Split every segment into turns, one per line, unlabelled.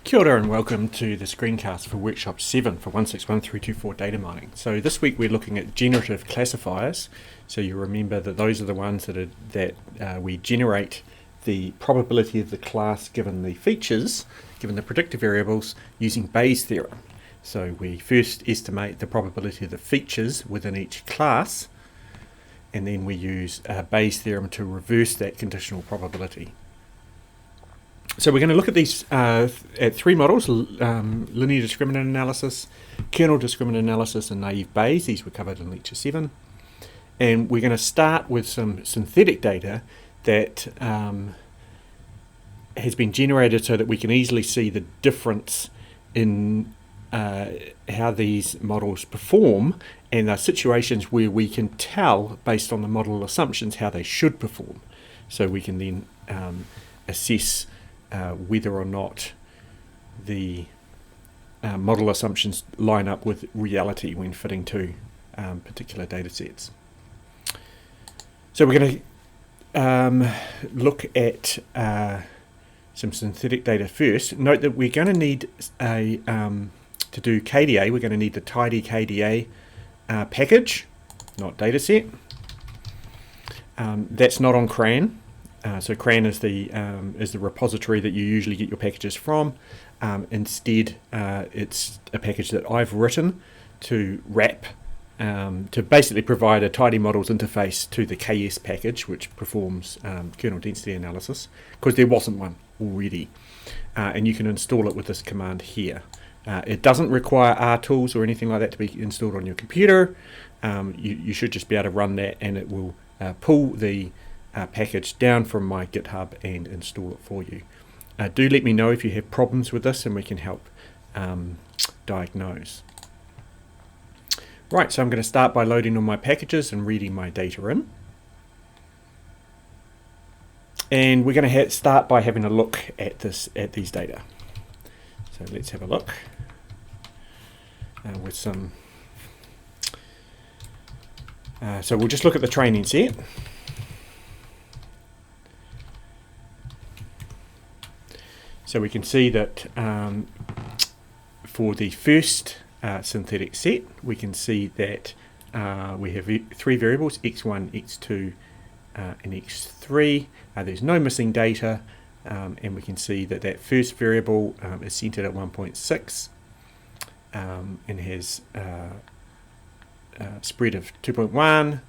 Kia ora and welcome to the screencast for Workshop 7 for 161324 data mining. So this week we're looking at generative classifiers. So you remember that those are the ones that we generate the probability of the class given the features, given the predictor variables, using Bayes' theorem. So we first estimate the probability of the features within each class, and then we use Bayes' theorem to reverse that conditional probability. So we're going to look at these at three models: linear discriminant analysis, kernel discriminant analysis, and naive Bayes. These were covered in lecture 7. And we're going to start with some synthetic data that has been generated so that we can easily see the difference in how these models perform, and there are situations where we can tell based on the model assumptions how they should perform. So we can then assess whether or not the model assumptions line up with reality when fitting to particular data sets. So we're going to look at some synthetic data first. Note that we're going to need to do KDA, we're going to need the tidy KDA package, not dataset. That's not on CRAN. So CRAN is the repository that you usually get your packages from. Instead, it's a package that I've written to wrap, to basically provide a tidy models interface to the KS package, which performs kernel density analysis, because there wasn't one already. And you can install it with this command here. It doesn't require RTools or anything like that to be installed on your computer. You should just be able to run that, and it will pull the package down from my GitHub and install it for you. Do let me know if you have problems with this, and we can help diagnose. Right, so I'm going to start by loading on my packages and reading my data in. And we're going to start by having a look at these data. So let's have a look with some. So we'll just look at the training set. So we can see that for the first synthetic set, we can see that we have three variables, x1, x2, and x3. There's no missing data, and we can see that that first variable is centered at 1.6 and has a spread of 2.1,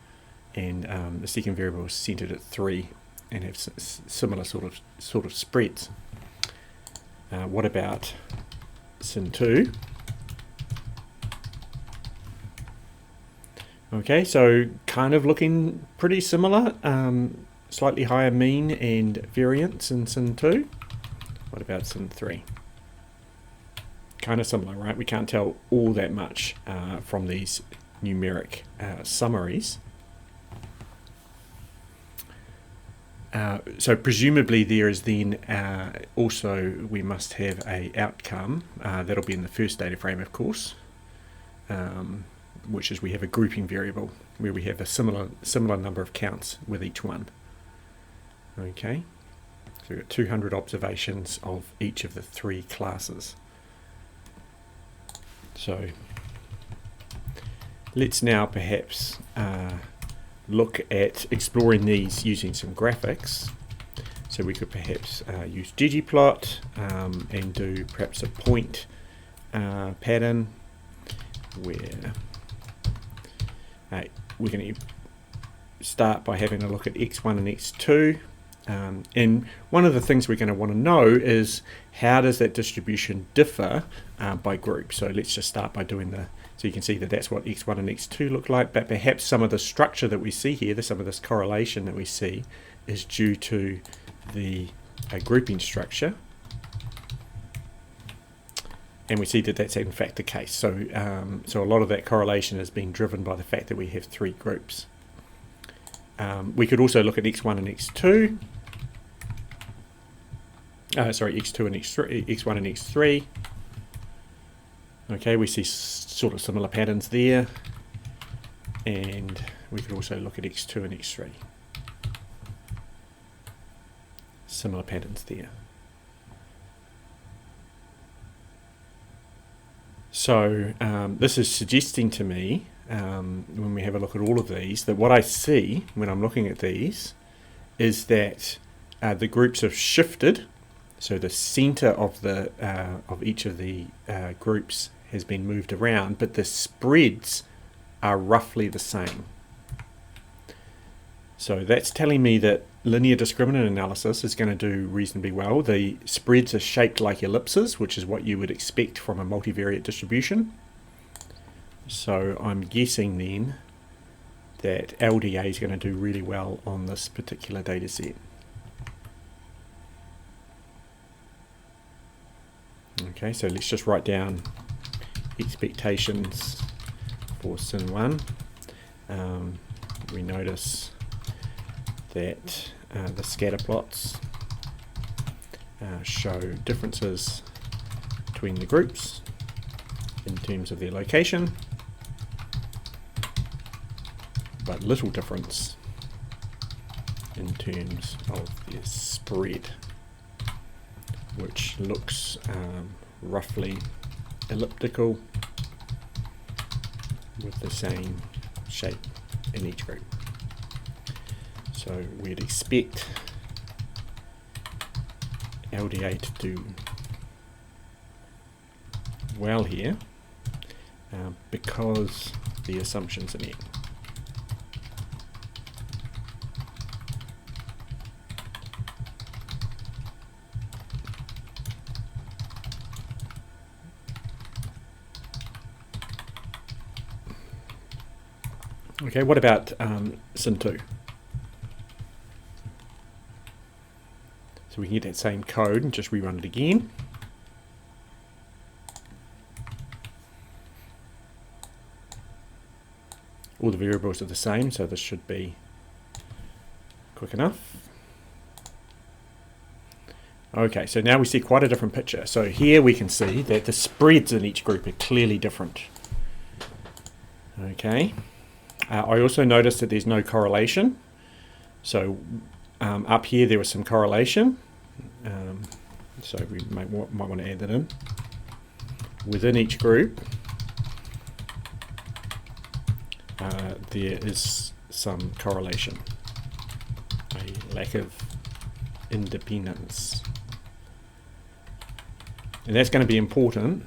and the second variable is centered at 3 and have similar sort of spreads. What about Syn2? Okay, so kind of looking pretty similar, slightly higher mean and variance in Syn2. What about Syn3? Kind of similar, right? We can't tell all that much from these numeric summaries. So presumably there is then also we must have a outcome that'll be in the first data frame, of course, which is we have a grouping variable where we have a similar number of counts with each one. Okay, so we've got 200 observations of each of the three classes. So let's now perhaps look at exploring these using some graphics. So we could perhaps use ggplot and do perhaps a point pattern where we're going to start by having a look at x1 and x2. And one of the things we're going to want to know is how does that distribution differ by group. So let's just start by doing so you can see that that's what x1 and x2 look like, but perhaps some of the structure that we see here, some of this correlation that we see, is due to the grouping structure. And we see that that's in fact the case. So, so a lot of that correlation is being driven by the fact that we have three groups. We could also look at x1 and x2. X2 and x3, x1 and x3. Okay, we see sort of similar patterns there, and we could also look at x2 and x3. Similar patterns there. So this is suggesting to me, when we have a look at all of these, that what I see when I'm looking at these is that the groups have shifted. So the center of each of the groups has been moved around, but the spreads are roughly the same. So that's telling me that linear discriminant analysis is going to do reasonably well. The spreads are shaped like ellipses, which is what you would expect from a multivariate distribution. So I'm guessing then that LDA is going to do really well on this particular data set. Okay, so let's just write down expectations for SYN1. We notice that the scatter plots show differences between the groups in terms of their location, but little difference in terms of their spread, which looks roughly elliptical with the same shape in each group. So we'd expect LDA to do well here because the assumptions are met. Okay, what about SYN2? So we can get that same code and just rerun it again. All the variables are the same, so this should be quick enough. Okay, so now we see quite a different picture. So here we can see that the spreads in each group are clearly different. Okay. I also noticed that there's no correlation. So up here there was some correlation. So we might want to add that in. Within each group, there is some correlation, a lack of independence. And that's going to be important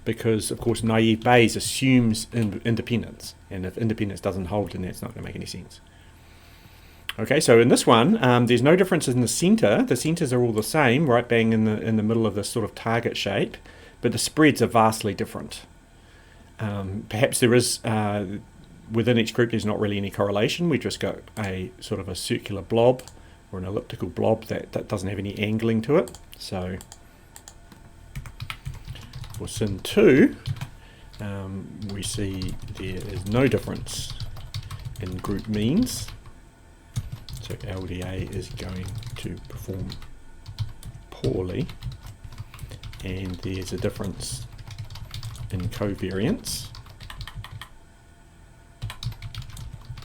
because, of course, naive Bayes assumes independence. And if independence doesn't hold, then that's not going to make any sense. Okay, so in this one, there's no difference in the center. The centers are all the same, right bang in the middle of this sort of target shape, but the spreads are vastly different. Perhaps there is, within each group, there's not really any correlation. We just got a sort of a circular blob or an elliptical blob that doesn't have any angling to it. So for SYN2, we see there is no difference in group means. So LDA is going to perform poorly, and there's a difference in covariance,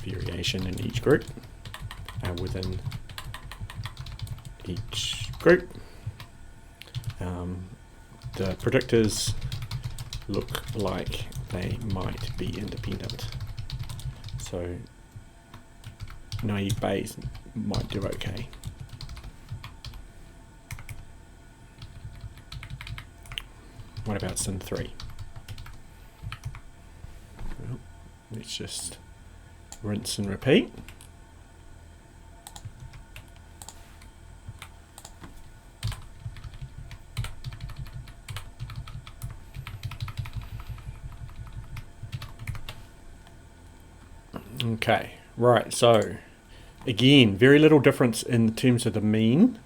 variation in each group, within each group. The predictors look like they might be independent. So naive Bayes might do okay. What about SYN3? Well, let's just rinse and repeat. Okay, right, so again, very little difference in terms of the mean.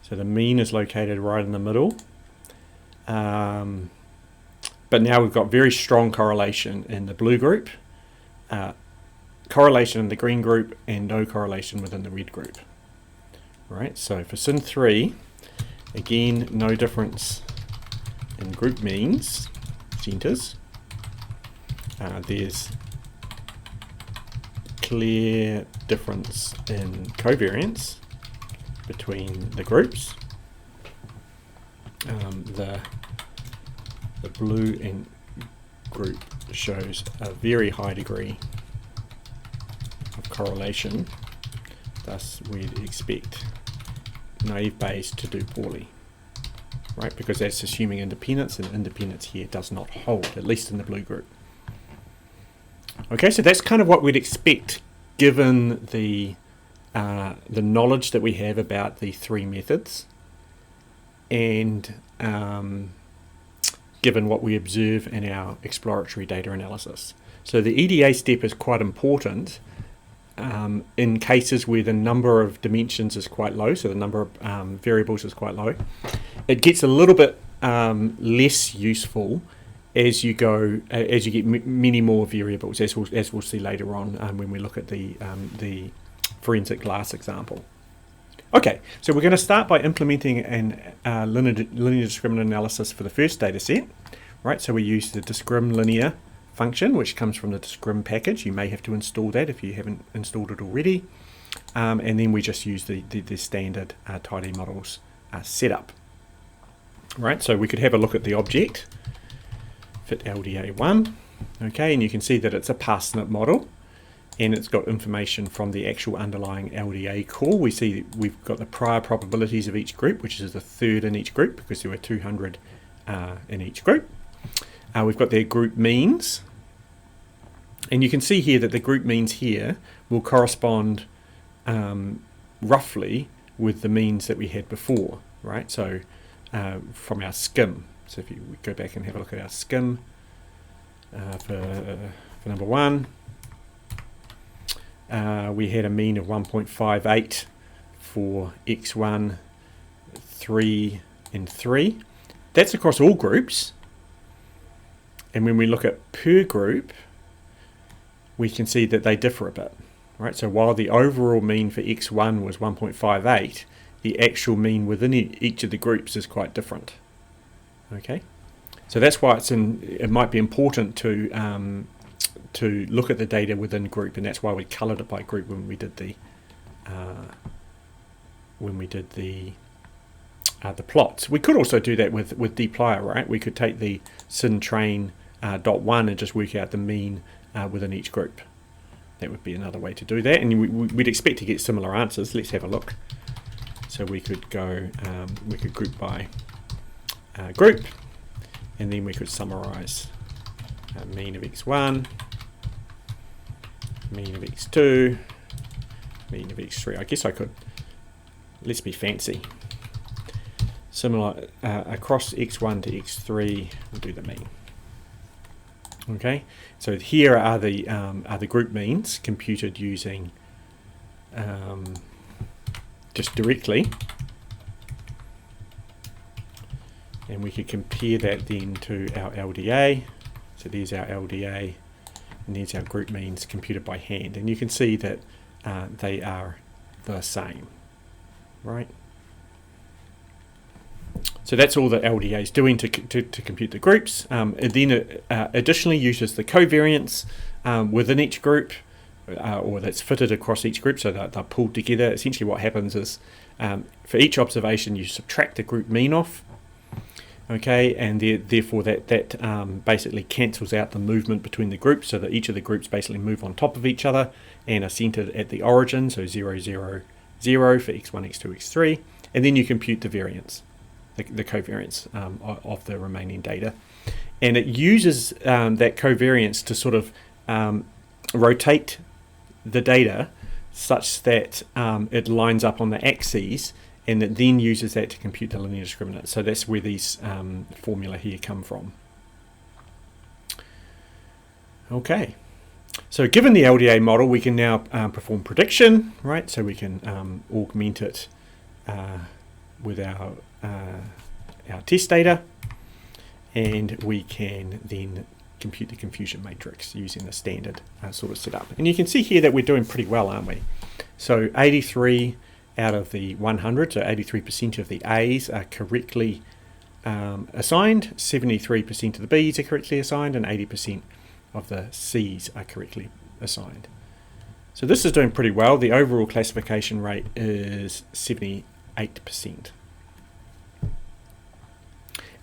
So the mean is located right in the middle. But now we've got very strong correlation in the blue group, correlation in the green group, and no correlation within the red group. Right, so for SYN3, again, no difference in group means, centers. There's clear difference in covariance between the groups. The The blue and group shows a very high degree of correlation, thus we'd expect naive Bayes to do poorly, right? Because that's assuming independence, and independence here does not hold, at least in the blue group. Okay, so that's kind of what we'd expect given the knowledge that we have about the three methods, and given what we observe in our exploratory data analysis. So the EDA step is quite important in cases where the number of dimensions is quite low, so the number of variables is quite low. It gets a little bit less useful as you go, as you get many more variables, as we'll see later on when we look at the forensic glass example. Okay, so we're going to start by implementing an linear discriminant analysis for the first data set, right? So we use the discrilinear function, which comes from the discrim package. You may have to install that if you haven't installed it already. And then we just use the standard tidy models setup. Right, so we could have a look at the object, fit LDA1, okay, and you can see that it's a parsnip model, and it's got information from the actual underlying LDA call. We see we've got the prior probabilities of each group, which is the third in each group because there were 200 in each group. We've got their group means, and you can see here that the group means here will correspond roughly with the means that we had before, right? So from our skim. So if you go back and have a look at our skim for number one, we had a mean of 1.58 for x1, 3, and 3. That's across all groups. And when we look at per group, we can see that they differ a bit. Right? So while the overall mean for x1 was 1.58, the actual mean within each of the groups is quite different. Okay, so that's why it might be important to look at the data within group, and that's why we coloured it by group when we did the plots. We could also do that with dplyr, right? We could take the syntrain dot one and just work out the mean within each group. That would be another way to do that, and we'd expect to get similar answers. Let's have a look. So we could go, we could group by group, and then we could summarize mean of x1, mean of x2, mean of x3. I guess I could, let's be fancy. Similar across x1 to x3, we'll do the mean. Okay, so here are the group means computed using just directly, and we could compare that then to our LDA. So there's our LDA, and there's our group means computed by hand, and you can see that they are the same, right? So that's all that LDA is doing to compute the groups. It then additionally uses the covariance within each group, or that's fitted across each group, so that they're pulled together. Essentially what happens is for each observation you subtract the group mean off, okay, and therefore that basically cancels out the movement between the groups, so that each of the groups basically move on top of each other and are centered at the origin, so 0, 0, 0 for x1, x2, x3, and then you compute the variance, the covariance of the remaining data. And it uses that covariance to sort of rotate the data such that it lines up on the axes, and it then uses that to compute the linear discriminant. So that's where these formula here come from. Okay, so given the LDA model, we can now perform prediction, right? So we can augment it with our test data, and we can then compute the confusion matrix using the standard sort of setup. And you can see here that we're doing pretty well, aren't we? So 83 out of the 100, so 83% of the A's are correctly assigned, 73% of the B's are correctly assigned, and 80% of the C's are correctly assigned. So this is doing pretty well. The overall classification rate is 78%.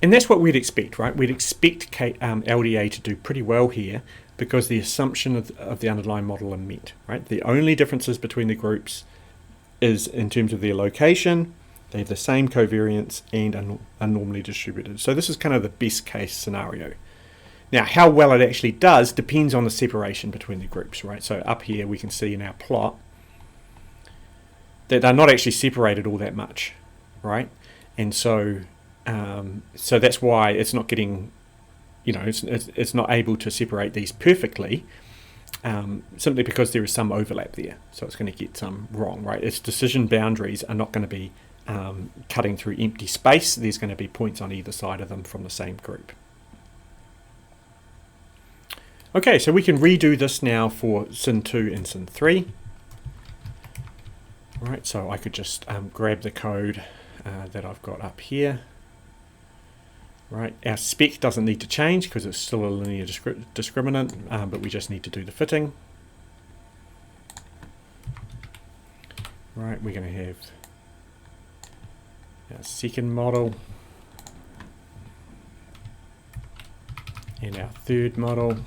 And that's what we'd expect, right? We'd expect LDA to do pretty well here because the assumption of the underlying model are met, right? The only differences between the groups is in terms of their location. They have the same covariance and are normally distributed. So this is kind of the best case scenario. Now, how well it actually does depends on the separation between the groups, right? So up here we can see in our plot that they're not actually separated all that much, right? And so so that's why it's not getting, it's not able to separate these perfectly, simply because there is some overlap there. So it's going to get some wrong, right? Its decision boundaries are not going to be cutting through empty space. There's going to be points on either side of them from the same group. Okay, so we can redo this now for SYN 2 and SYN 3. All right, so I could just grab the code that I've got up here. Right, our spec doesn't need to change because it's still a linear discriminant, but we just need to do the fitting. Right, we're going to have our second model and our third model.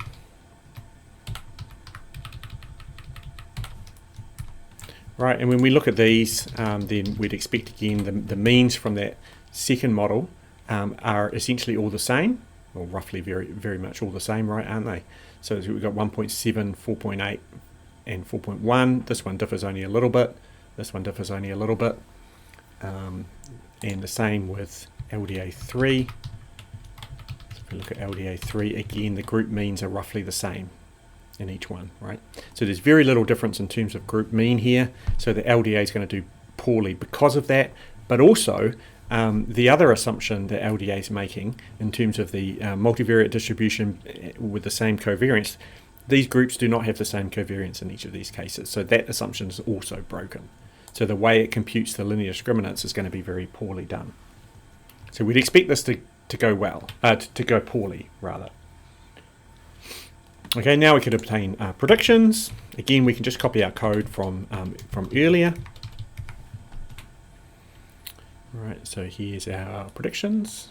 Right, and when we look at these, then we'd expect again the means from that second model are essentially all the same, or roughly very much all the same, right, aren't they? So we've got 1.7, 4.8, and 4.1. This one differs only a little bit. This one differs only a little bit. And the same with LDA 3. So if we look at LDA 3, again, the group means are roughly the same in each one, right? So there's very little difference in terms of group mean here. So the LDA is going to do poorly because of that, but also the other assumption that LDA is making in terms of the multivariate distribution with the same covariance, these groups do not have the same covariance in each of these cases. So that assumption is also broken. So the way it computes the linear discriminants is going to be very poorly done. So we'd expect this to go well, to go poorly rather. Okay, now we could obtain predictions. Again, we can just copy our code from earlier. All right, so here's our predictions.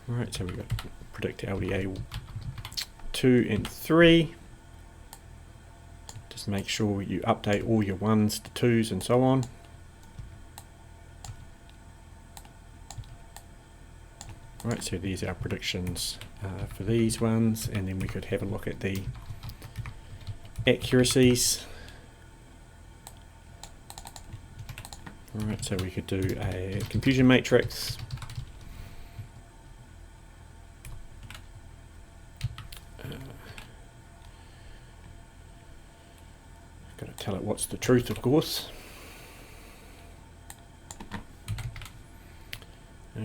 All right, so we've got predict LDA 2 and 3. Just make sure you update all your 1s to 2s and so on. All right, so these are our predictions for these ones, and then we could have a look at the accuracies. All right, so we could do a confusion matrix. Got to tell it what's the truth, of course.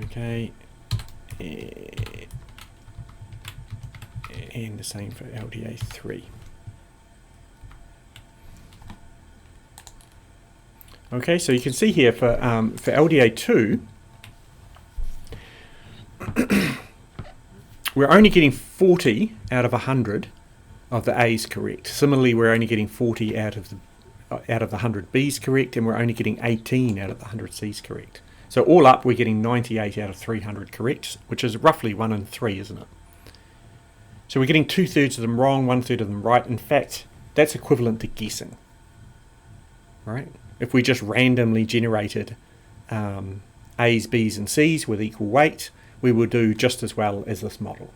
Okay. And the same for LDA 3. Okay, so you can see here for LDA 2, we're only getting 40 out of 100 of the A's correct. Similarly, we're only getting 40 out of the 100 B's correct, and we're only getting 18 out of the 100 C's correct. So all up, we're getting 98 out of 300 correct, which is roughly 1 in 3, isn't it? So we're getting 2/3 of them wrong, 1/3 of them right. In fact, that's equivalent to guessing, right? If we just randomly generated A's, B's, and C's with equal weight, we will do just as well as this model.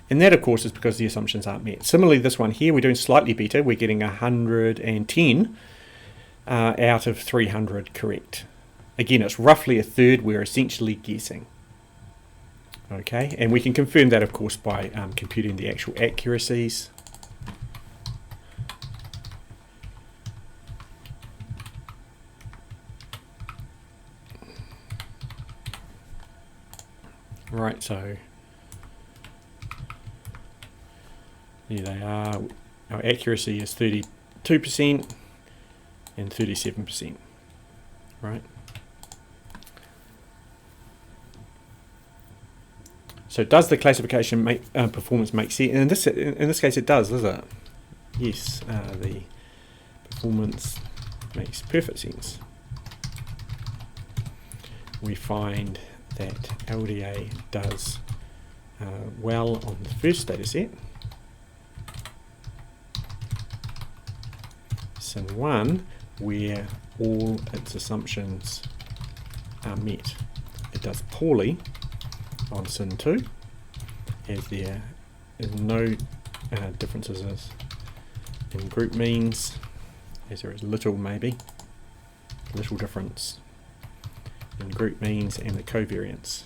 And that, of course, is because the assumptions aren't met. Similarly, this one here, we're doing slightly better. We're getting 110 out of 300 correct. Again, it's roughly 1/3. We're essentially guessing. Okay, and we can confirm that, of course, by computing the actual accuracies. Right, so here they are. Our accuracy is 32% and 37%, right? So does the classification performance make sense? In this case it does it? Yes, the performance makes perfect sense. we find that LDA does well on the first data set, SIN1, where all its assumptions are met. It does poorly on SIN2, as there is no differences in group means, as there is little difference in group means and the covariance.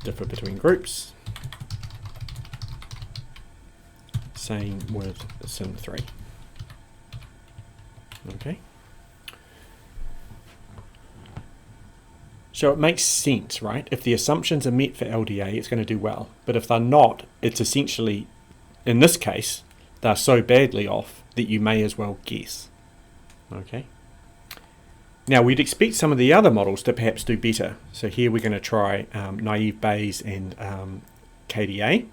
Differ between groups. Same with SIN3. Okay. So it makes sense, right? If the assumptions are met for LDA, it's going to do well. But if they're not, it's essentially, in this case, they're so badly off that you may as well guess. Okay. Now we'd expect some of the other models to perhaps do better. So here we're going to try naive Bayes and KDA.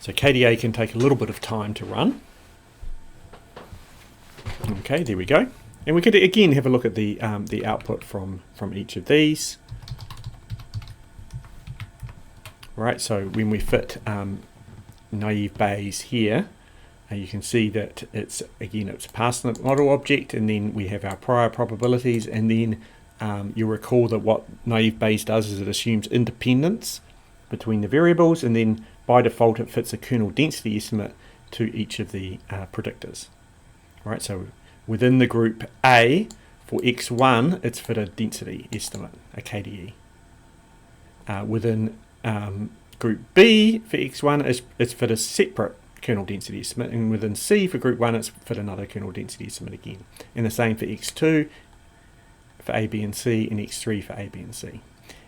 So KDA can take a little bit of time to run. Okay, there we go. And we could again have a look at the output from each of these. Right, so when we fit naive Bayes here, you can see that it's passed the model object, and then we have our prior probabilities, and then you'll recall that what naive Bayes does is it assumes independence between the variables, and then by default it fits a kernel density estimate to each of the predictors. Right, so within the group A, for x1, it's fit a density estimate, a KDE. Within group B, for x1, it's fit a separate kernel density estimate, and within C, for group 1, it's fit another kernel density estimate again. And the same for x2, for A, B, and C, and x3 for A, B, and C.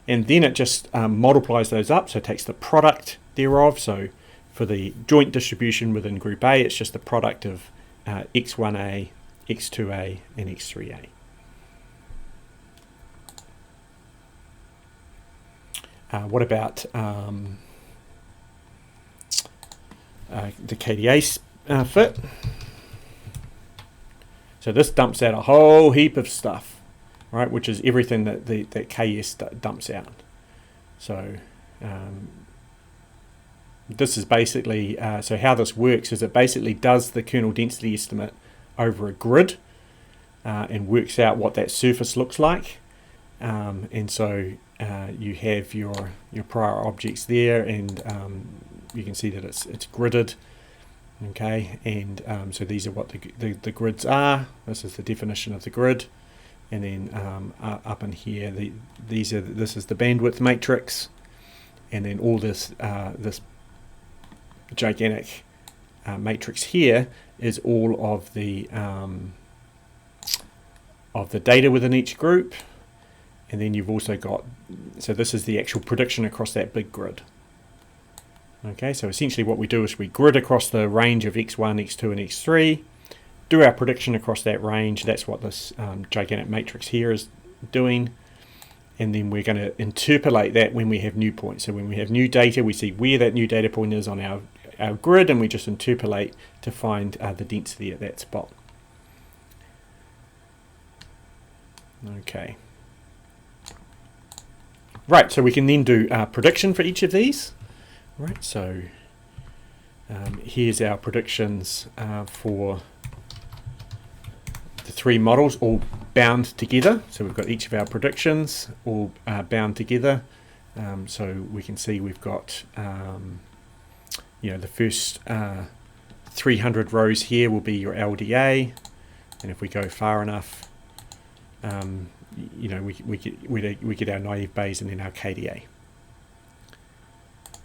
And then it just multiplies those up, so it takes the product thereof. So for the joint distribution within group A, it's just the product of x1a, x2a, and x3a. What about the KDA fit? So this dumps out a whole heap of stuff, right? Which is everything that that KS dumps out. So this is basically, so how this works is it basically does the kernel density estimate over a grid and works out what that surface looks like. And so you have your prior objects there, and you can see that it's gridded. Okay, and so these are what the grids are. This is the definition of the grid, and then up in here, this is the bandwidth matrix, and then all this this gigantic matrix here is all of the data within each group, and then you've also got, so this is the actual prediction across that big grid. Okay, so essentially what we do is we grid across the range of x1, x2, and x3, do our prediction across that range. That's what this gigantic matrix here is doing. And then we're going to interpolate that when we have new points. So when we have new data, we see where that new data point is on our grid, and we just interpolate to find the density at that spot. Okay. Right, so we can then do prediction for each of these. Right, so here's our predictions for the three models all bound together. So we've got each of our predictions all bound together. So we can see we've got the first 300 rows here will be your LDA, and if we go far enough, we get our naive Bayes and then our KDA.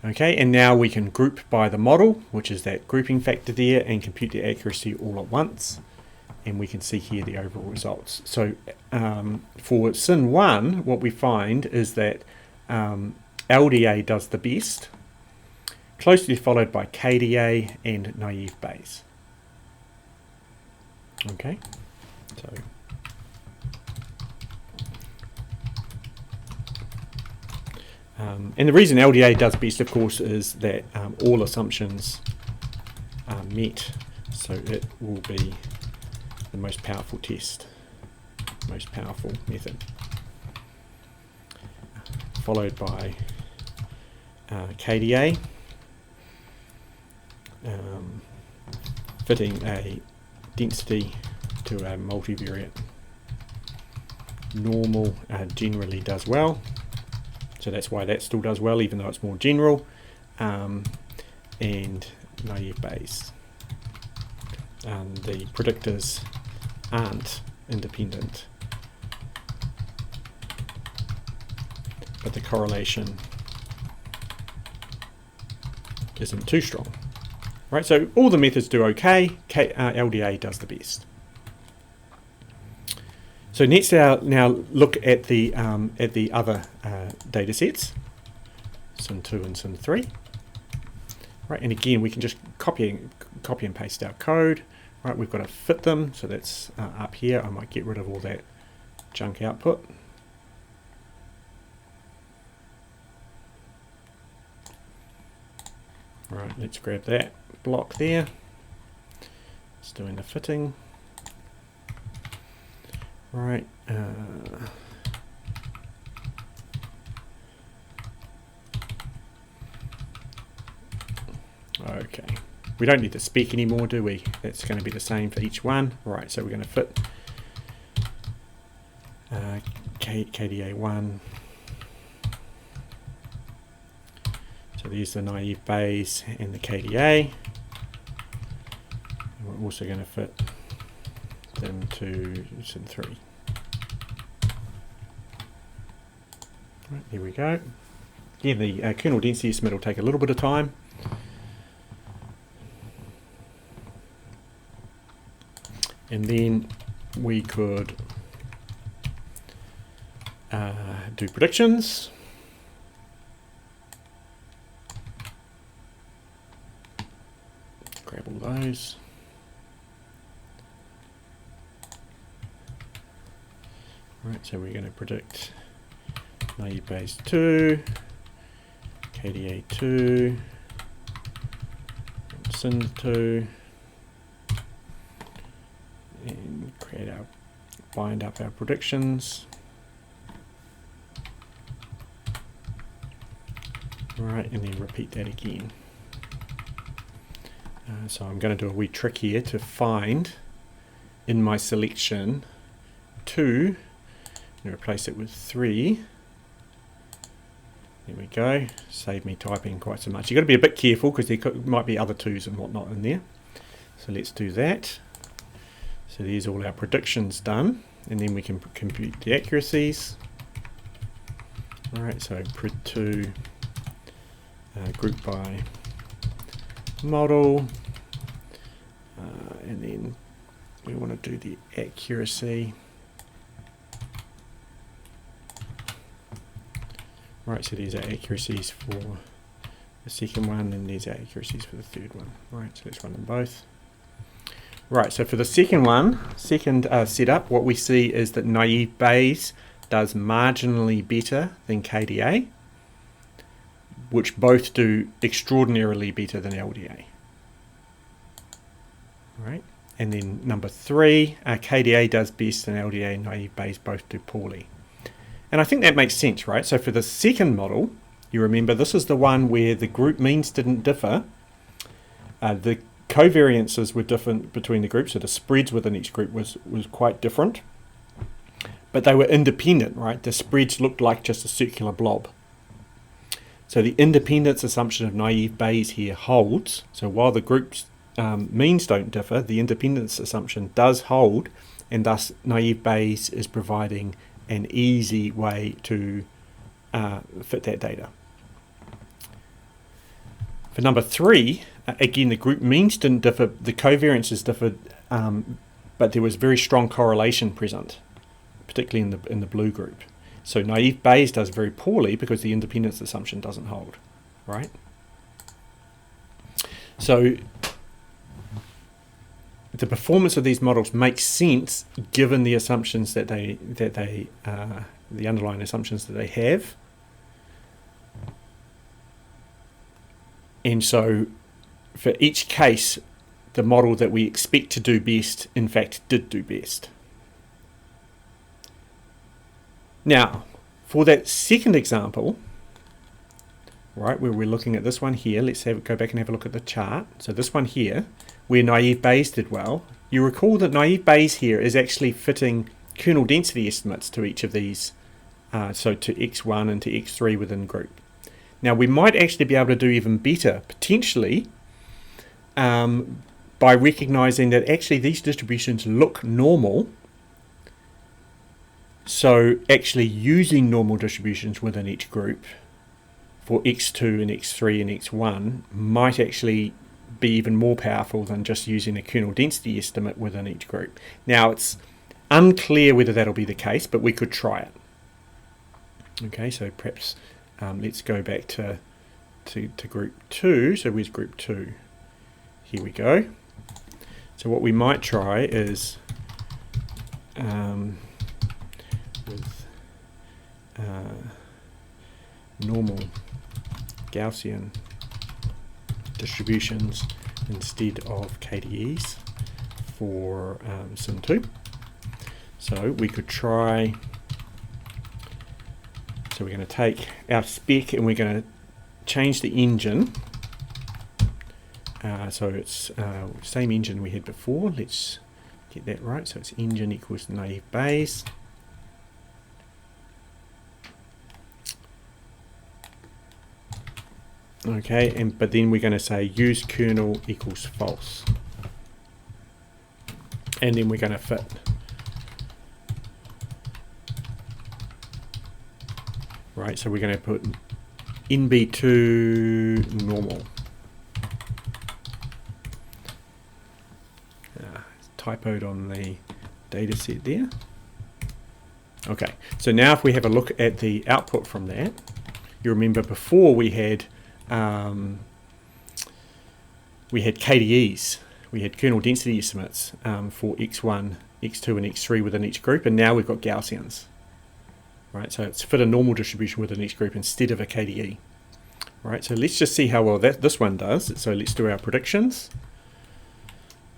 Okay, and now we can group by the model, which is that grouping factor there, and compute the accuracy all at once. And we can see here the overall results. So for SIN1, what we find is that LDA does the best, closely followed by KDA and naive Bayes. Okay, so and the reason LDA does best, of course, is that all assumptions are met. So it will be the most powerful test, most powerful method. Followed by KDA, fitting a density to a multivariate. Normal generally does well, so that's why that still does well even though it's more general, and naive Bayes. The predictors aren't independent, but the correlation isn't too strong. Right, so all the methods do okay, LDA does the best. So next now look at the other data sets, SIN2 and SIN3. Right, and again we can just copy and paste our code. Right, we've got to fit them, so that's up here. I might get rid of all that junk output. Right, let's grab that block there. It's doing the fitting. Right. Okay. We don't need the spec anymore, do we? That's going to be the same for each one. Right, so we're going to fit KDA1. So there's the naive Bayes and the KDA. And we're also going to fit them to SIN3. Right, here we go. Again, the kernel density estimate will take a little bit of time. And then we could do predictions. Grab all those. Right, so we're going to predict naive Bayes 2, KDA 2, SIN 2, and bind up our predictions. Right, and then repeat that again. So I'm going to do a wee trick here to find in my selection 2, and replace it with 3. There we go. Save me typing quite so much. You've got to be a bit careful because there might be other 2s and whatnot in there. So let's do that. So there's all our predictions done, and then we can compute the accuracies. Alright, so pred2 group by model, and then we want to do the accuracy. Right, so these are accuracies for the second one, and these are accuracies for the third one. Right, so let's run them both. Right, so for the second setup, what we see is that naive Bayes does marginally better than KDA, which both do extraordinarily better than LDA. Right, and then number 3, KDA does best and LDA and naive Bayes both do poorly. And I think that makes sense, right? So for the second model, you remember this is the one where the group means didn't differ. The covariances were different between the groups, so the spreads within each group was quite different. But they were independent, right? The spreads looked like just a circular blob. So the independence assumption of naive Bayes here holds. So while the groups means don't differ, the independence assumption does hold, and thus naive Bayes is providing an easy way to fit that data. For number 3, again, the group means didn't differ, the covariances differed, but there was very strong correlation present, particularly in the blue group. So naive Bayes does very poorly because the independence assumption doesn't hold, right? So the performance of these models makes sense given the assumptions that the underlying assumptions that they have. And so for each case, the model that we expect to do best, in fact, did do best. Now, for that second example, right, where we're looking at this one here, let's go back and have a look at the chart. So this one here, where naive Bayes did well, you recall that naive Bayes here is actually fitting kernel density estimates to each of these, so to x1 and to x3 within group. Now we might actually be able to do even better, potentially, by recognizing that actually these distributions look normal. So actually using normal distributions within each group for x2 and x3 and x1 might actually be even more powerful than just using a kernel density estimate within each group. Now it's unclear whether that'll be the case, but we could try it. Okay, so perhaps let's go back to group 2. So where's group 2? Here we go. So what we might try is with normal Gaussian distributions instead of KDEs for sim 2. So we could try, so we're going to take our spec and we're going to change the engine. So it's same engine we had before. Let's get that right. So it's engine equals naive Bayes. Okay, but then we're going to say use kernel equals false. And then we're going to fit. Right, so we're going to put NB2 normal. Typoed on the data set there. Okay, so now if we have a look at the output from that, you remember before we had KDEs, we had kernel density estimates for x1, x2 and x3 within each group, and now we've got Gaussians. Right, so it's fit a normal distribution within each group instead of a KDE. Right, so let's just see how well this one does. So let's do our predictions.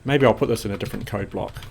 Maybe I'll put this in a different code block.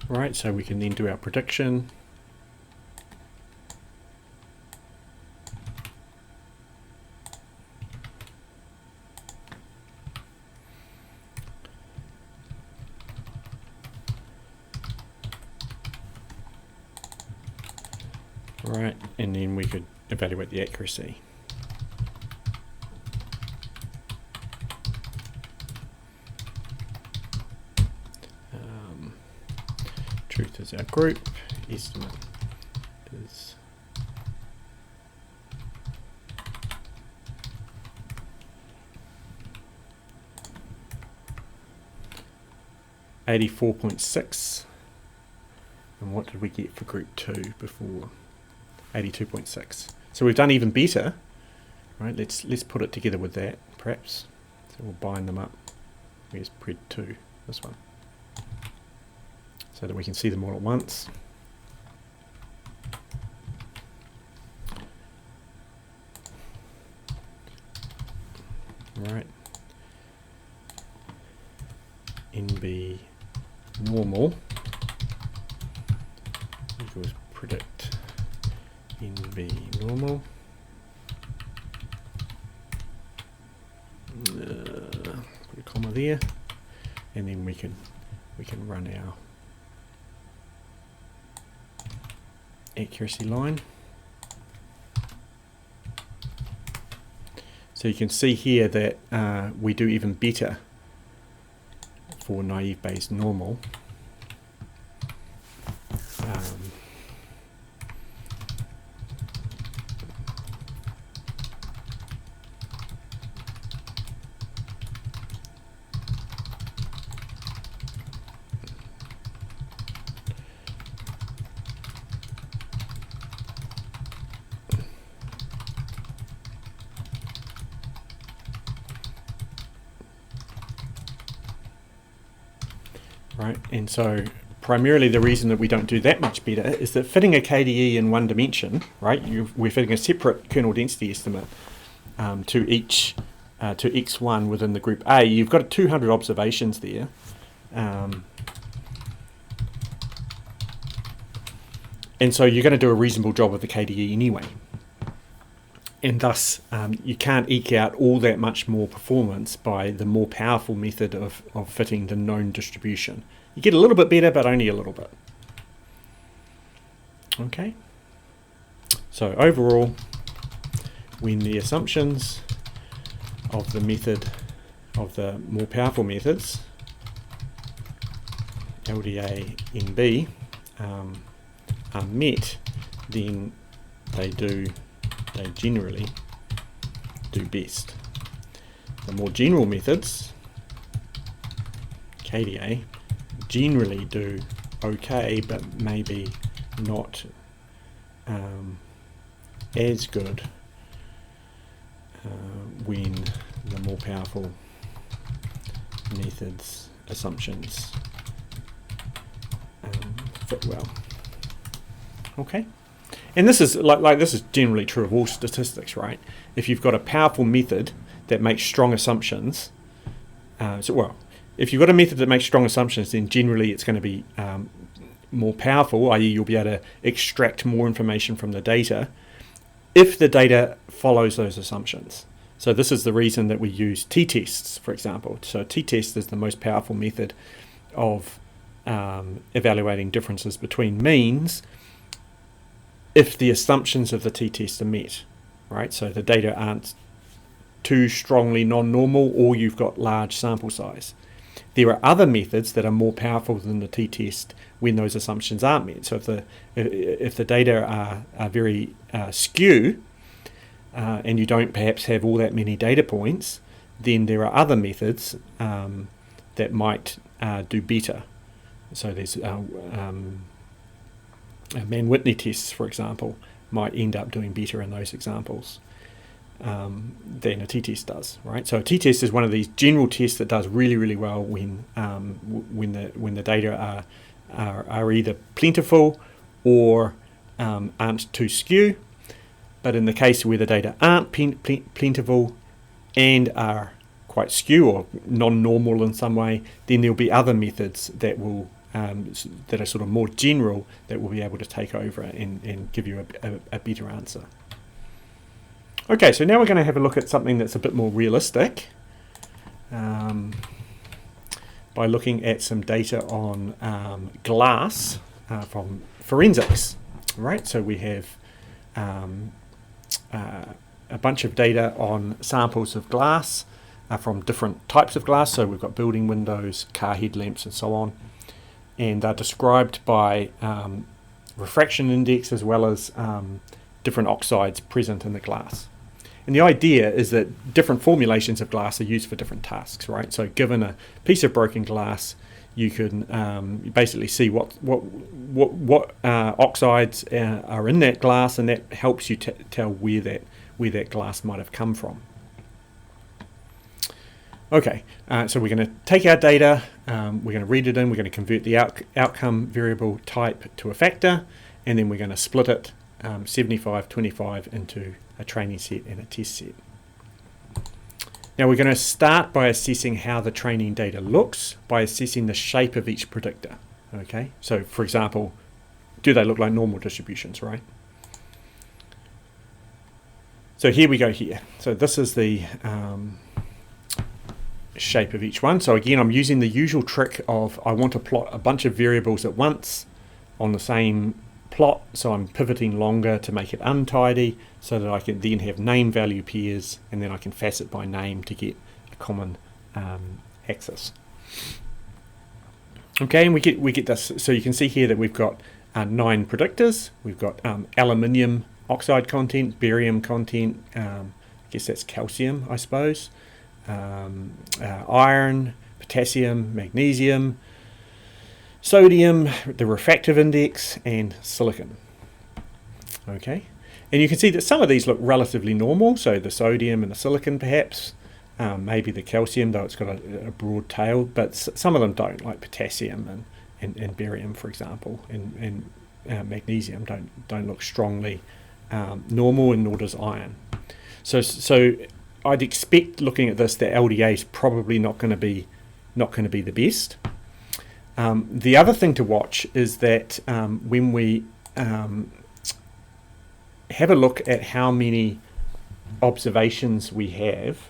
Right, so we can then do our prediction. Right, and then we could evaluate the accuracy. Truth is our group, estimate is $84.6, and what did we get for group 2 before? 82.6. So we've done even better. Right, let's put it together with that, perhaps. So we'll bind them up. Where's pred 2? This one. So that we can see them all at once. Right. NB normal equals predict NB normal. Put a comma there, and then we can run our accuracy line. So you can see here that we do even better for naive Bayes normal. Right, and so primarily the reason that we don't do that much better is that fitting a KDE in one dimension, right? We're fitting a separate kernel density estimate to each to x1 within the group A. You've got 200 observations there, and so you're going to do a reasonable job of the KDE anyway. And thus, you can't eke out all that much more performance by the more powerful method of fitting the known distribution. You get a little bit better, but only a little bit. Okay. So overall, when the assumptions of the method, of the more powerful methods, LDA, NB, are met, then they generally do best. The more general methods, KDA, generally do okay, but maybe not as good when the more powerful methods assumptions fit well. Okay. And this is like this is generally true of all statistics, right? If you've got a powerful method that makes strong assumptions, if you've got a method that makes strong assumptions, then generally it's going to be more powerful, i.e. you'll be able to extract more information from the data if the data follows those assumptions. So this is the reason that we use t-tests, for example. So t-test is the most powerful method of evaluating differences between means if the assumptions of the t-test are met, right? So the data aren't too strongly non-normal, or you've got large sample size. There are other methods that are more powerful than the t-test when those assumptions aren't met. So if the data are very skew, and you don't perhaps have all that many data points, then there are other methods that might do better. So there's Mann-Whitney tests, for example, might end up doing better in those examples than a t-test does, right? So a t-test is one of these general tests that does really, really well when the data are either plentiful or aren't too skew. But in the case where the data aren't plentiful and are quite skew or non-normal in some way, then there'll be other methods that will that are sort of more general that will be able to take over and give you a better answer. Okay, so now we're going to have a look at something that's a bit more realistic by looking at some data on glass from forensics. Right, so we have a bunch of data on samples of glass from different types of glass. So we've got building windows, car headlamps, and so on. And are described by refraction index as well as different oxides present in the glass. And the idea is that different formulations of glass are used for different tasks, right? So given a piece of broken glass, you can basically see what oxides are in that glass, and that helps you tell where that glass might have come from. Okay, so we're going to take our data, we're going to read it in, we're going to convert the outcome variable type to a factor, and then we're going to split it 75-25 into a training set and a test set. Now we're going to start by assessing how the training data looks by assessing the shape of each predictor. Okay, so for example, do they look like normal distributions, right? So here we go here. So this is the shape of each one. So again, I'm using the usual trick of I want to plot a bunch of variables at once on the same plot, so I'm pivoting longer to make it untidy so that I can then have name value pairs, and then I can facet by name to get a common axis. Okay, and we get this. So you can see here that we've got 9 predictors. We've got aluminium oxide content, barium content, I guess that's calcium, I suppose, iron, potassium, magnesium, sodium, the refractive index, and silicon. Okay, and you can see that some of these look relatively normal, so the sodium and the silicon perhaps, maybe the calcium, though it's got a broad tail, but some of them don't, like potassium and barium, for example, and magnesium don't look strongly normal, and nor does iron. So I'd expect, looking at this, that LDA is probably not going to be the best. The other thing to watch is that when we have a look at how many observations we have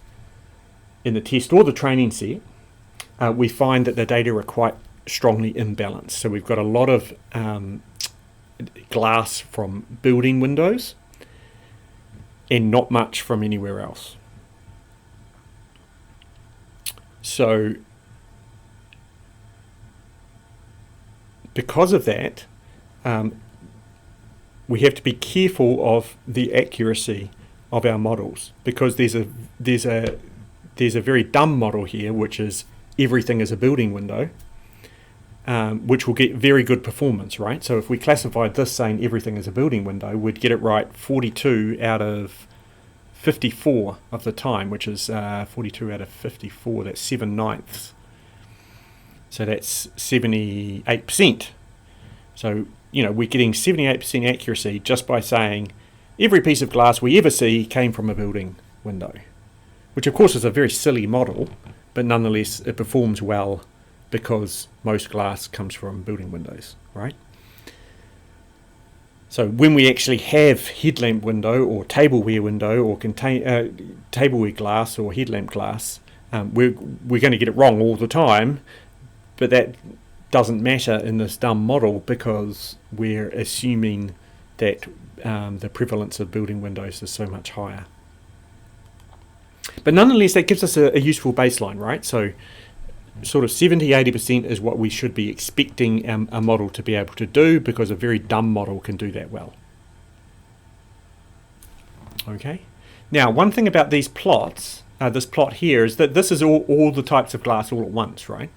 in the test or the training set, we find that the data are quite strongly imbalanced. So we've got a lot of glass from building windows and not much from anywhere else. So because of that, we have to be careful of the accuracy of our models, because there's a very dumb model here, which is everything is a building window, which will get very good performance, right? So if we classified this saying everything is a building window, we'd get it right 42 out of 54 of the time, which is 42 out of 54, that's 7/9. So that's 78%. So, we're getting 78% accuracy just by saying every piece of glass we ever see came from a building window, which of course is a very silly model, but nonetheless it performs well because most glass comes from building windows, right? So when we actually have headlamp window or tableware window or tableware glass or headlamp glass, we're going to get it wrong all the time, but that doesn't matter in this dumb model because we're assuming that the prevalence of building windows is so much higher. But nonetheless, that gives us a useful baseline, right? So sort of 70-80% is what we should be expecting a model to be able to do, because a very dumb model can do that well. Okay. Now, one thing about these plots, this plot here, is that this is all the types of glass all at once, right?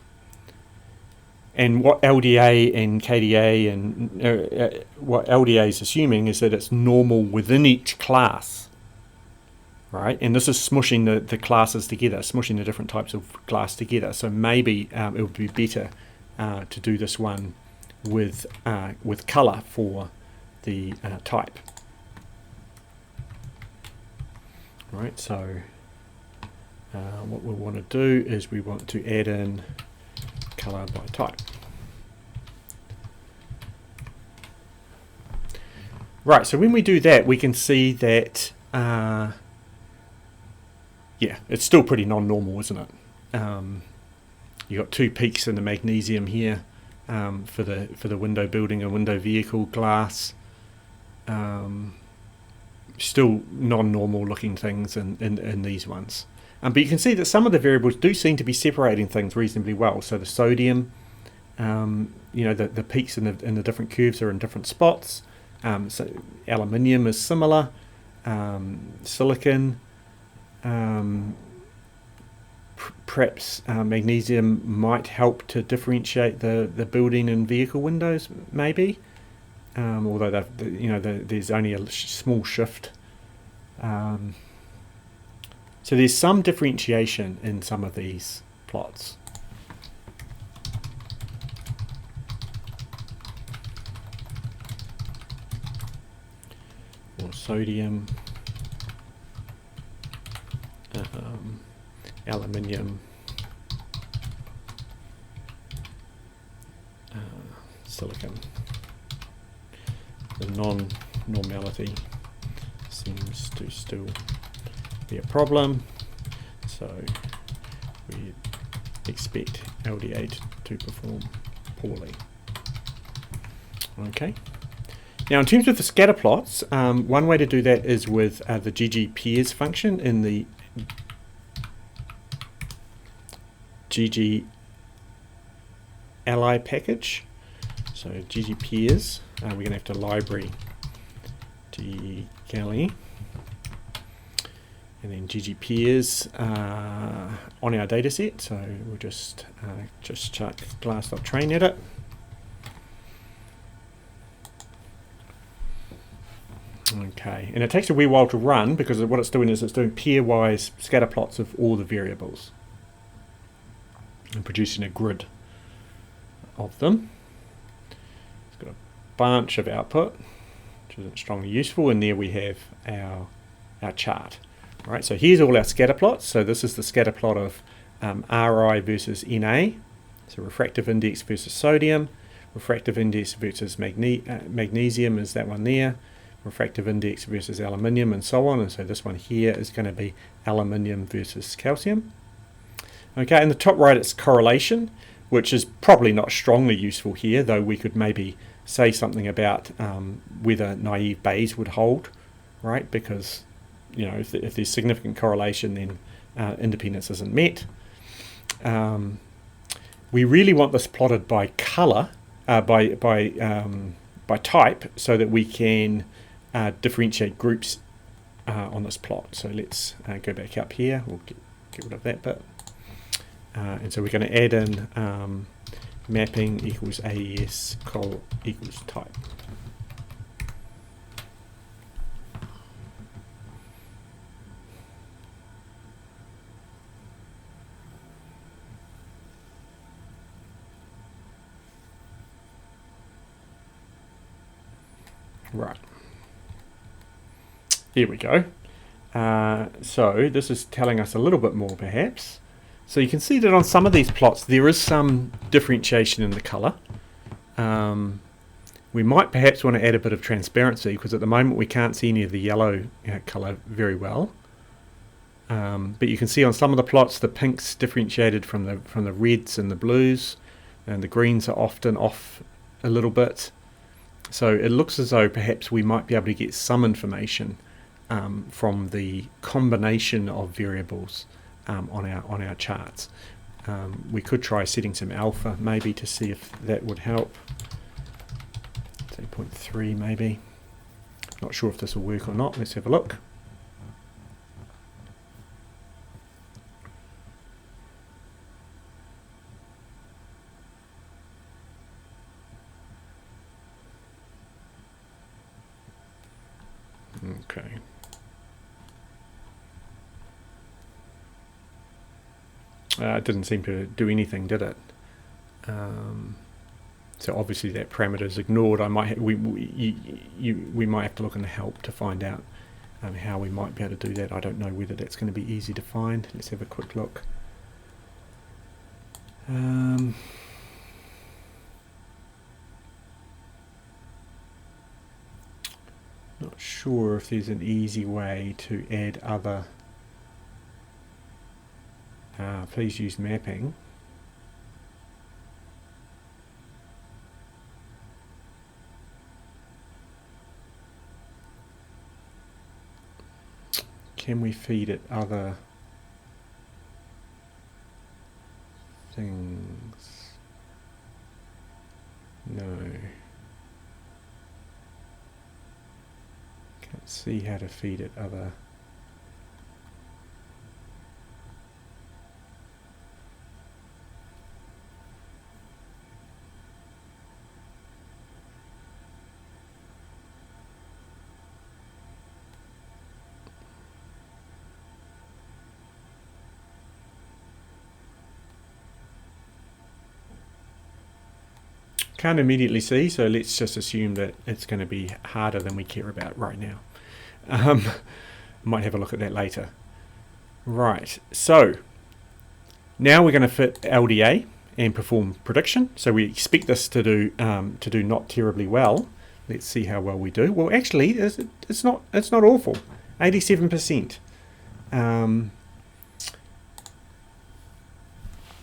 And what LDA and KDA and what LDA is assuming is that it's normal within each class, right? And this is smushing the classes together, smushing the different types of glass together. So maybe it would be better to do this one with color for the type. Right. So what we want to do is we want to add in color by type. Right, so when we do that, we can see that, yeah, it's still pretty non-normal, isn't it? You've got 2 peaks in the magnesium here for the window building and window vehicle glass. Still non-normal looking things in these ones. But you can see that some of the variables do seem to be separating things reasonably well. So the sodium, the peaks in the different curves are in different spots. So aluminium is similar. Silicon, perhaps magnesium might help to differentiate the building and vehicle windows, maybe. Although there's only a small shift. So there's some differentiation in some of these plots. Or sodium, aluminium, silicon. The non-normality seems to still be a problem, so we expect LDA to perform poorly. Okay, Now, in terms of the scatter plots, one way to do that is with the ggpairs function in the ggli package. So ggpairs, we're going to have to library ggli, and then ggpairs on our data set. So we'll just chuck glass.train at it. Okay, and it takes a wee while to run because what it's doing is it's doing pairwise scatter plots of all the variables and producing a grid of them. It's got a bunch of output, which isn't strongly useful, and there we have our chart. All right, so here's all our scatter plots. So this is the scatter plot of Ri versus Na, so refractive index versus sodium, refractive index versus magnesium is that one there, refractive index versus aluminium, and so on. And so this one here is going to be aluminium versus calcium. Okay, in the top right it's correlation, which is probably not strongly useful here, though we could maybe say something about whether naive Bayes would hold, right? Because if there's significant correlation, then independence isn't met. We really want this plotted by color, by type, so that we can differentiate groups on this plot. So let's go back up here. We'll get rid of that bit. And so we're going to add in mapping equals AES col equals type. Right. Here we go. So this is telling us a little bit more perhaps. So you can see that on some of these plots there is some differentiation in the colour. We might perhaps want to add a bit of transparency because at the moment we can't see any of the yellow colour very well. But you can see on some of the plots the pinks differentiated from the reds and the blues, and the greens are often off a little bit. So it looks as though perhaps we might be able to get some information from the combination of variables on our charts. We could try setting some alpha maybe to see if that would help. Say 0.3 maybe. Not sure if this will work or not. Let's have a look. Okay. It didn't seem to do anything, did it? So obviously that parameter is ignored. We might have to look in the help to find out how we might be able to do that. I don't know whether that's going to be easy to find. Let's have a quick look. Not sure if there's an easy way to add other. Please use mapping. Can we feed it other things? No. Can't see how to feed it other. Can't immediately see, so let's just assume that it's going to be harder than we care about right now. Might have a look at that later. Right, so now we're going to fit LDA and perform prediction. So we expect this to do not terribly well. Let's see how well we do. Well, actually, it's not awful. 87%.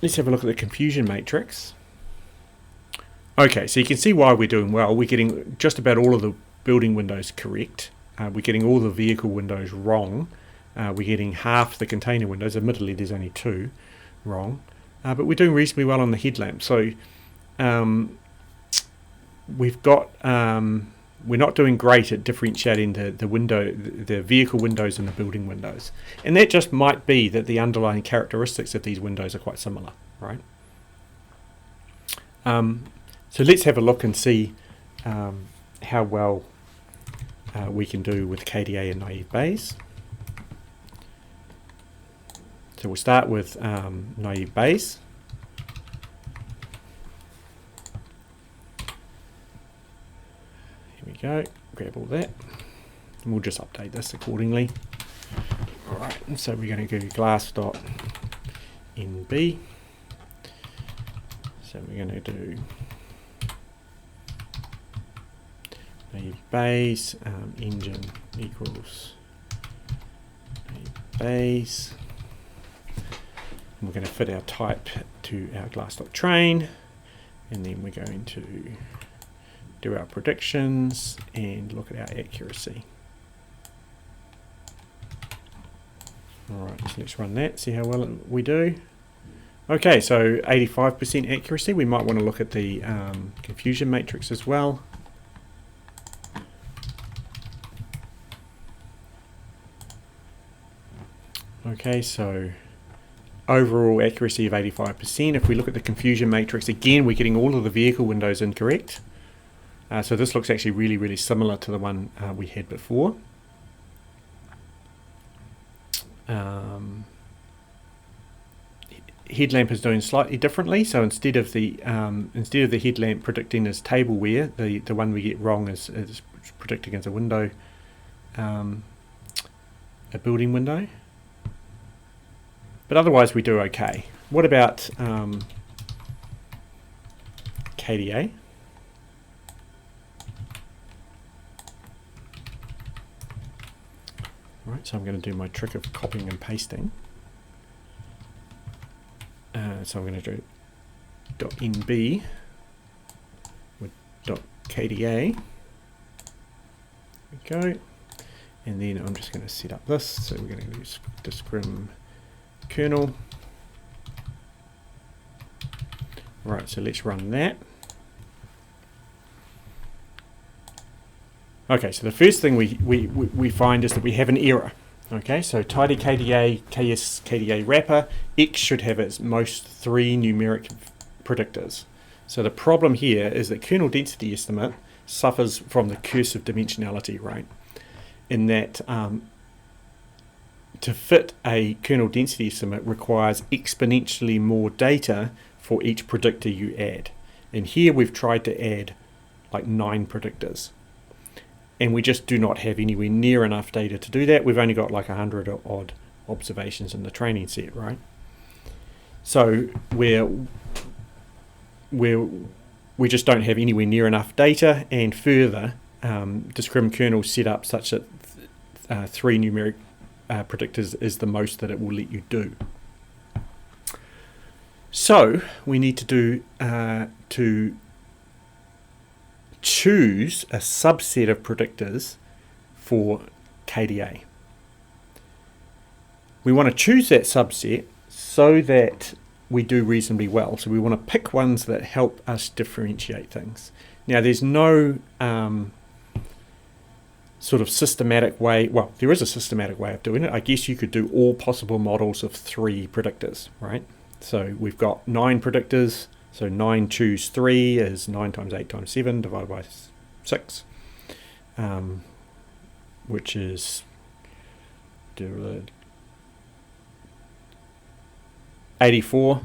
Let's have a look at the confusion matrix. Okay, so you can see why we're doing well. We're getting just about all of building windows correct. We're getting all the vehicle windows wrong. We're getting half the container windows. Admittedly, there's only 2 wrong, but we're doing reasonably well on the headlamp. So we've got we're not doing great at differentiating the vehicle windows and the building windows, and that just might be that the underlying characteristics of these windows are quite similar, right? So let's have a look and see how well we can do with KDA and naive Bayes. So we'll start with naive Bayes. Here we go, grab all that, and we'll just update this accordingly. Alright, and so we're going to go glass.nb. So we're going to do naive Bayes, engine equals naive Bayes. And we're going to fit our type to our glass.train, and then we're going to do our predictions and look at our accuracy. Alright, so let's run that, see how well we do. Okay, so 85% accuracy. We might want to look at the confusion matrix as well. Okay, so overall accuracy of 85%. If we look at the confusion matrix, again, we're getting all of the vehicle windows incorrect. So this looks actually really, really similar to the one we had before. Headlamp is doing slightly differently. So instead of the headlamp predicting as tableware, the one we get wrong is predicting as a window, a building window. But otherwise we do okay. What about KDA? Right, so I'm going to do my trick of copying and pasting. So I'm going to do .nb with .kda. There we go. And then I'm just going to set up this. So we're going to use discrim kernel. Right, so let's run that. Okay, so the first thing we find is that we have an error. Okay, so tidy KDA, KS KDA wrapper, X should have at most 3 numeric predictors. So the problem here is that kernel density estimate suffers from the curse of dimensionality, right? In that to fit a kernel density estimate requires exponentially more data for each predictor you add. And here we've tried to add like 9 predictors. And we just do not have anywhere near enough data to do that. We've only got like 100 or odd observations in the training set, right? So we just don't have anywhere near enough data, and further, discrim kernel set up such that 3 numeric predictors is the most that it will let you do. So we need to do to choose a subset of predictors for KDA. We want to choose that subset so that we do reasonably well. So we want to pick ones that help us differentiate things. Now there's no sort of systematic way, well, there is a systematic way of doing it. I guess you could do all possible models of 3 predictors, right? So we've got 9 predictors. So 9 choose 3 is 9 times 8 times 7 divided by 6, which is 84,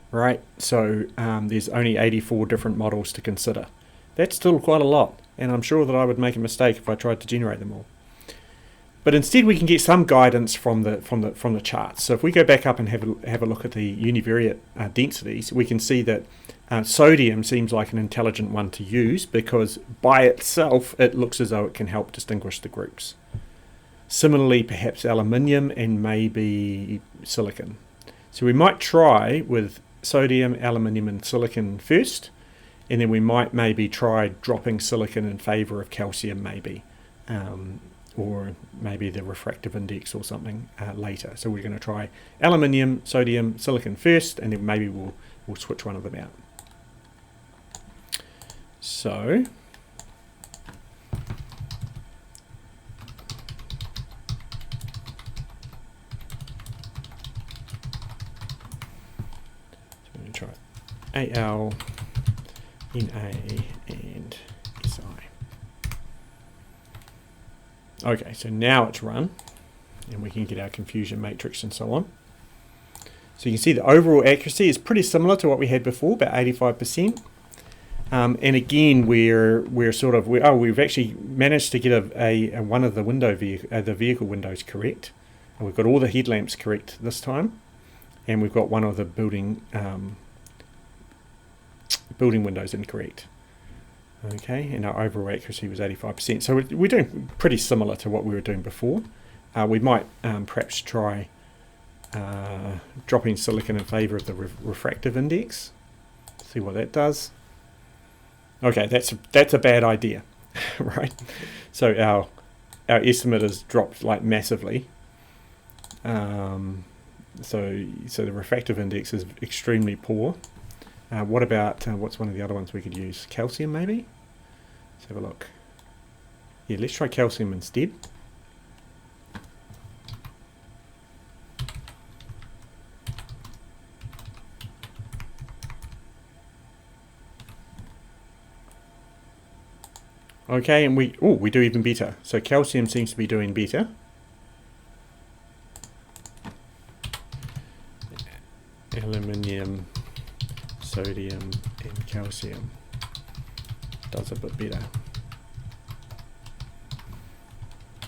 right? So there's only 84 different models to consider. That's still quite a lot, and I'm sure that I would make a mistake if I tried to generate them all. But instead we can get some guidance from the charts. So if we go back up and have a look at the univariate densities, we can see that sodium seems like an intelligent one to use because by itself it looks as though it can help distinguish the groups. Similarly, perhaps aluminium and maybe silicon. So we might try with sodium, aluminium and silicon first, and then we might maybe try dropping silicon in favor of calcium maybe, or maybe the refractive index or something later. So we're going to try aluminium, sodium, silicon first, and then maybe we'll switch one of them out. So we're going to try Al, Na, and Si. Okay, so now it's run, and we can get our confusion matrix and so on. So you can see the overall accuracy is pretty similar to what we had before, about 85%. And again, we've actually managed to get a one of the the vehicle windows correct, and we've got all the headlamps correct this time, and we've got one of the building windows incorrect. Okay, and our overall accuracy was 85%. So we're doing pretty similar to what we were doing before. We might perhaps try dropping silicon in favor of the refractive index. See what that does. Okay, that's a bad idea, right? So our estimate has dropped like massively. So the refractive index is extremely poor. What about what's one of the other ones we could use? Calcium maybe? Let's have a look. Yeah, let's try calcium instead. Okay, and we do even better. So calcium seems to be doing better. Aluminium, sodium, and calcium does a bit better.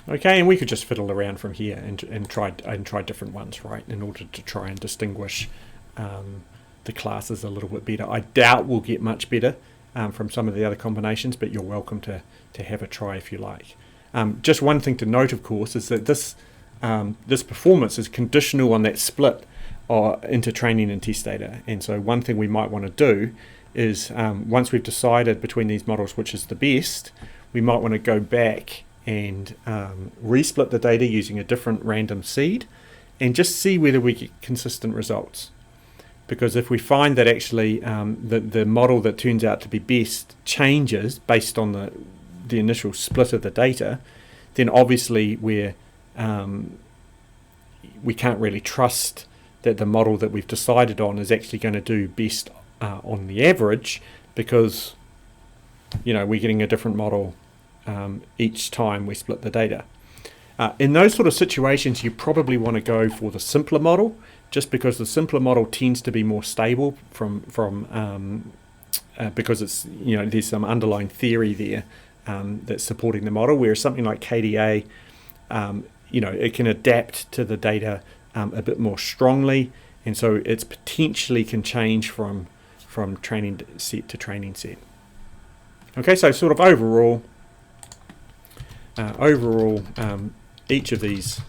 Okay, and we could just fiddle around from here and try different ones, right, in order to try and distinguish the classes a little bit better. I doubt we'll get much better from some of the other combinations, but you're welcome to have a try if you like. Just one thing to note, of course, is that this performance is conditional on that split into training and test data. And so one thing we might want to do is once we've decided between these models which is the best, we might want to go back and resplit the data using a different random seed and just see whether we get consistent results. Because if we find that actually the model that turns out to be best changes based on the initial split of the data, then obviously we can't really trust that the model that we've decided on is actually going to do best on the average, because we're getting a different model each time we split the data. In those sort of situations, you probably want to go for the simpler model, just because the simpler model tends to be more stable because it's there's some underlying theory there that's supporting the model, whereas something like KDA, it can adapt to the data a bit more strongly, and so it's potentially can change from training set to training set. Okay, so sort of overall, each of these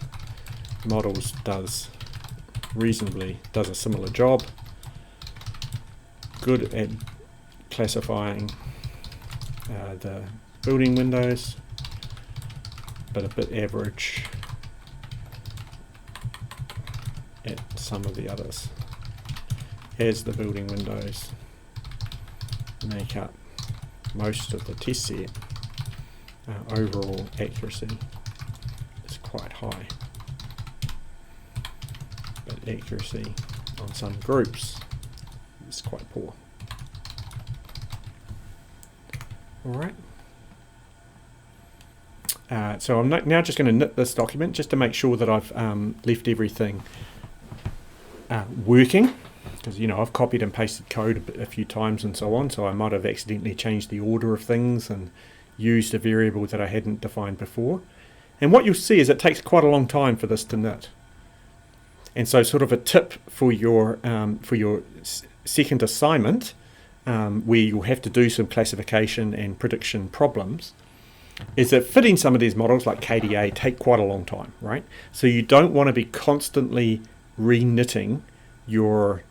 models does a similar job. Good at classifying the building windows, but a bit average at some of the others, as the building windows make up most of the test set. Overall accuracy is quite high, but accuracy on some groups is quite poor. Alright, so I'm now just going to knit this document just to make sure that I've left everything working, because I've copied and pasted code a few times and so on, so I might have accidentally changed the order of things and used a variable that I hadn't defined before. And what you'll see is it takes quite a long time for this to knit. And so sort of a tip for your second assignment, where you'll have to do some classification and prediction problems, is that fitting some of these models like KDA take quite a long time, right? So you don't want to be constantly re-knitting your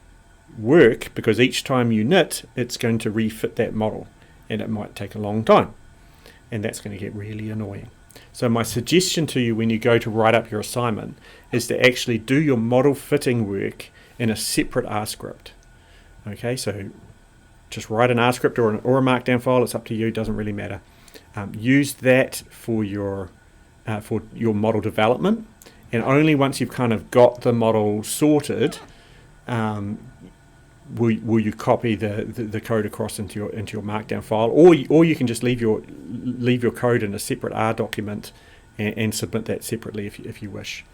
work because each time you knit, it's going to refit that model, and it might take a long time, and that's going to get really annoying. So my suggestion to you when you go to write up your assignment is to actually do your model fitting work in a separate R script. Okay, so just write an R script or a markdown file, it's up to you, it doesn't really matter. Use that for your model development, and only once you've kind of got the model sorted will you copy the code across into your markdown file, or you can just leave your code in a separate R document and submit that separately if you wish.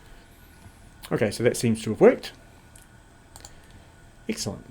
Okay, so that seems to have worked. Excellent.